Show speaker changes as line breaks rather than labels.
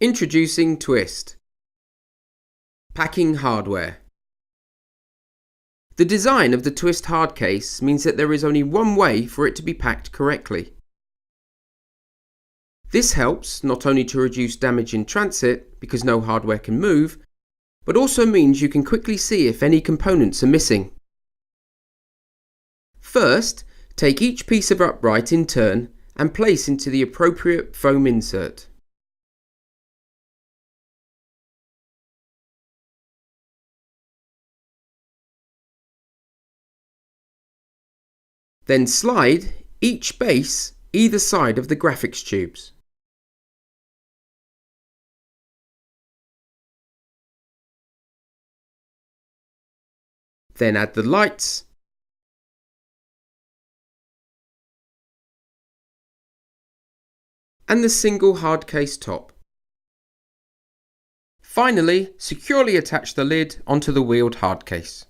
Introducing Twist. Packing hardware. The design of the Twist Hardcase means that there is only one way for it to be packed correctly. This helps not only to reduce damage in transit because no hardware can move, but also means you can quickly see if any components are missing. First, take each piece of upright in turn and place into the appropriate foam insert. Then slide each base either side of the graphics tubes. Then add the lights and the single hardcase top. Finally, securely attach the lid onto the wheeled hardcase.